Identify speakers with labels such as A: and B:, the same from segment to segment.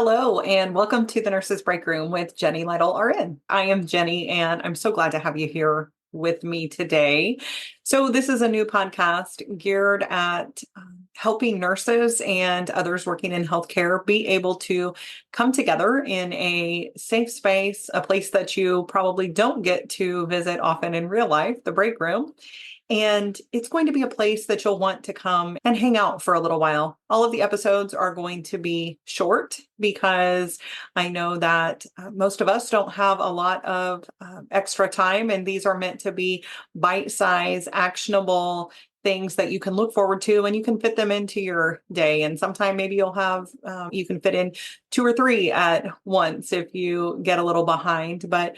A: Hello, and welcome to the Nurses Break Room with Jenny Lytle RN. I am Jenny, and I'm so glad to have you here with me today. So, this is a new podcast geared at helping nurses and others working in healthcare be able to come together in a safe space, a place that you probably don't get to visit often in real life, the break room. And it's going to be a place that you'll want to come and hang out for a little while. All of the episodes are going to be short because I know that most of us don't have a lot of extra time, and these are meant to be bite-sized, actionable things that you can look forward to and you can fit them into your day. And sometime maybe you'll have, you can fit in two or three at once if you get a little behind. But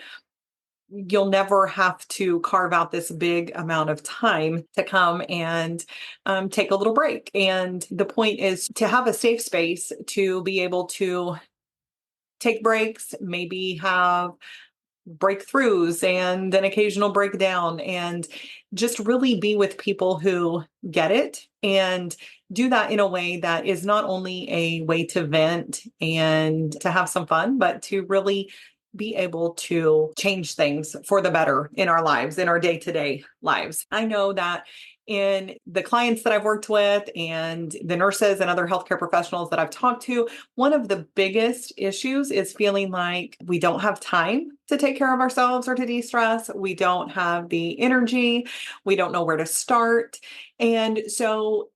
A: you'll never have to carve out this big amount of time to come and take a little break. And the point is to have a safe space to be able to take breaks, maybe have breakthroughs and an occasional breakdown, and just really be with people who get it and do that in a way that is not only a way to vent and to have some fun, but to really be able to change things for the better in our lives, in our day-to-day lives. I know that in the clients that I've worked with and the nurses and other healthcare professionals that I've talked to, one of the biggest issues is feeling like we don't have time to take care of ourselves or to de-stress. We don't have the energy. We don't know where to start. And so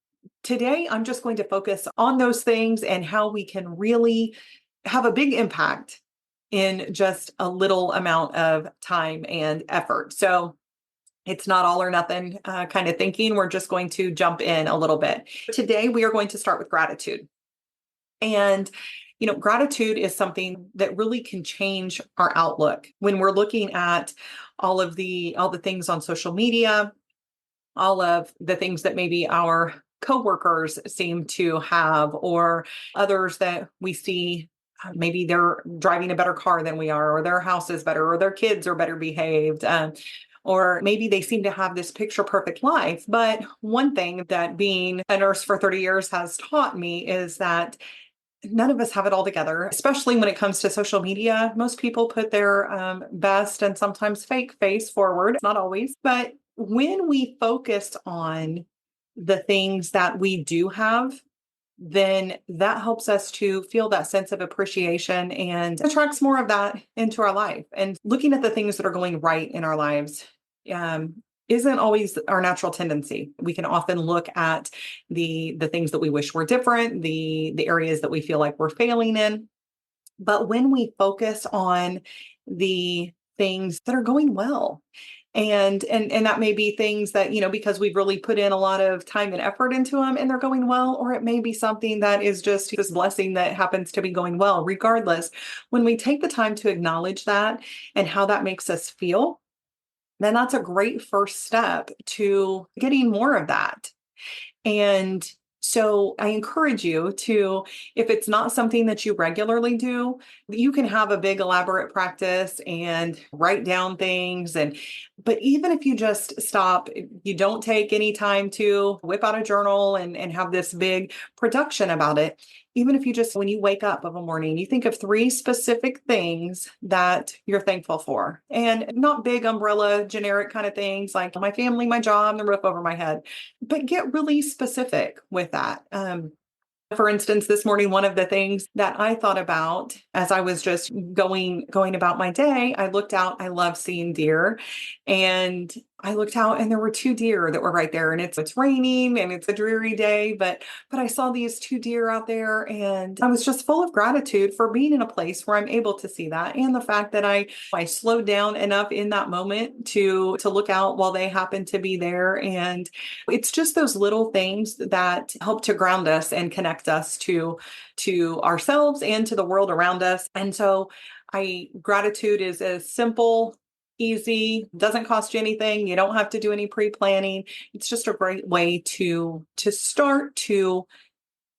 A: today I'm just going to focus on those things and how we can really have a big impact in just a little amount of time and effort. So it's not all or nothing kind of thinking. We're just going to jump in a little bit. Today, we are going to start with gratitude. And, gratitude is something that really can change our outlook when we're looking at all the things on social media, all of the things that maybe our coworkers seem to have, or others that we see. Maybe they're driving a better car than we are, or their house is better, or their kids are better behaved. Or maybe they seem to have this picture perfect life. But one thing that being a nurse for 30 years has taught me is that none of us have it all together, especially when it comes to social media. Most people put their best and sometimes fake face forward, not always. But when we focus on the things that we do have, then that helps us to feel that sense of appreciation and attracts more of that into our life. And looking at the things that are going right in our lives isn't always our natural tendency. We can often look at the things that we wish were different, the areas that we feel like we're failing in. But when we focus on the things that are going well, and that may be things that, because we've really put in a lot of time and effort into them and they're going well, or it may be something that is just this blessing that happens to be going well. Regardless, when we take the time to acknowledge that and how that makes us feel, then that's a great first step to getting more of that. And so I encourage you to, if it's not something that you regularly do, you can have a big elaborate practice and write down things. But even if you just stop, you don't take any time to whip out a journal and have this big production about it. Even if you just, when you wake up of a morning, you think of three specific things that you're thankful for, and not big umbrella, generic kind of things like my family, my job, the roof over my head, but get really specific with that. For instance, this morning, one of the things that I thought about as I was just going about my day, I looked out. I love seeing deer, and I looked out, and there were two deer that were right there. And it's raining, and it's a dreary day, but I saw these two deer out there, and I was just full of gratitude for being in a place where I'm able to see that, and the fact that I slowed down enough in that moment to look out while they happened to be there. And it's just those little things that help to ground us and connect us to ourselves and to the world around us. And so gratitude is as simple, easy, doesn't cost you anything. You don't have to do any pre-planning. It's just a great way to start to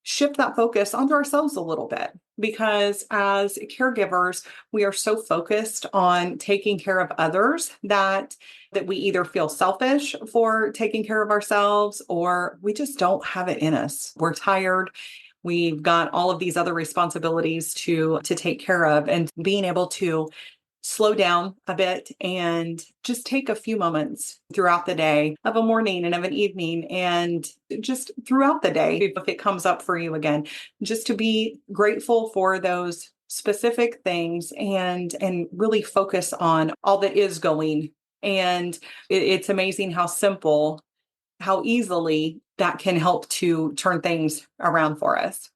A: shift that focus onto ourselves a little bit, because as caregivers, we are so focused on taking care of others that we either feel selfish for taking care of ourselves, or we just don't have it in us. We're tired. we've got all of these other responsibilities to take care of, and being able to slow down a bit and just take a few moments throughout the day, of a morning and of an evening, and just throughout the day, if it comes up for you again, just to be grateful for those specific things, and really focus on all that is going. And it's amazing how simple, how easily that can help to turn things around for us.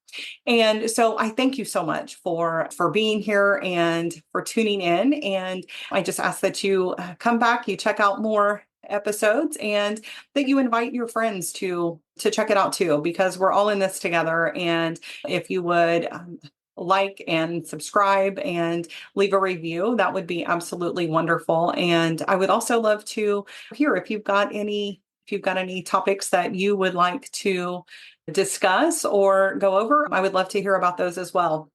A: And so I thank you so much for being here and for tuning in. And I just ask that you come back, you check out more episodes, and that you invite your friends to check it out too, because we're all in this together. And if you would like and subscribe and leave a review, that would be absolutely wonderful. And I would also love to hear if you've got any topics that you would like to discuss or go over. I would love to hear about those as well.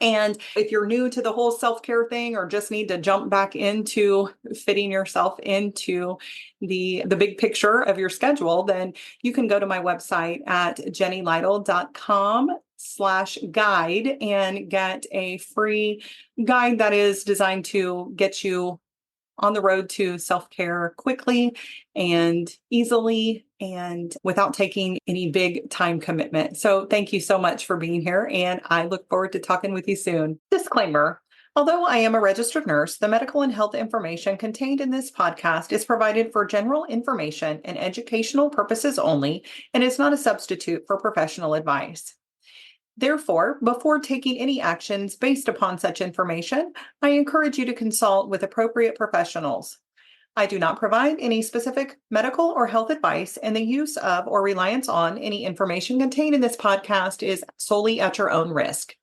A: And if you're new to the whole self-care thing, or just need to jump back into fitting yourself into the big picture of your schedule, then you can go to my website at jennylytle.com/guide and get a free guide that is designed to get you on the road to self-care quickly and easily, and without taking any big time commitment. So thank you so much for being here, and I look forward to talking with you soon. Disclaimer. Although I am a registered nurse, the medical and health information contained in this podcast is provided for general information and educational purposes only, and is not a substitute for professional advice. Therefore, before taking any actions based upon such information, I encourage you to consult with appropriate professionals. I do not provide any specific medical or health advice, and the use of or reliance on any information contained in this podcast is solely at your own risk.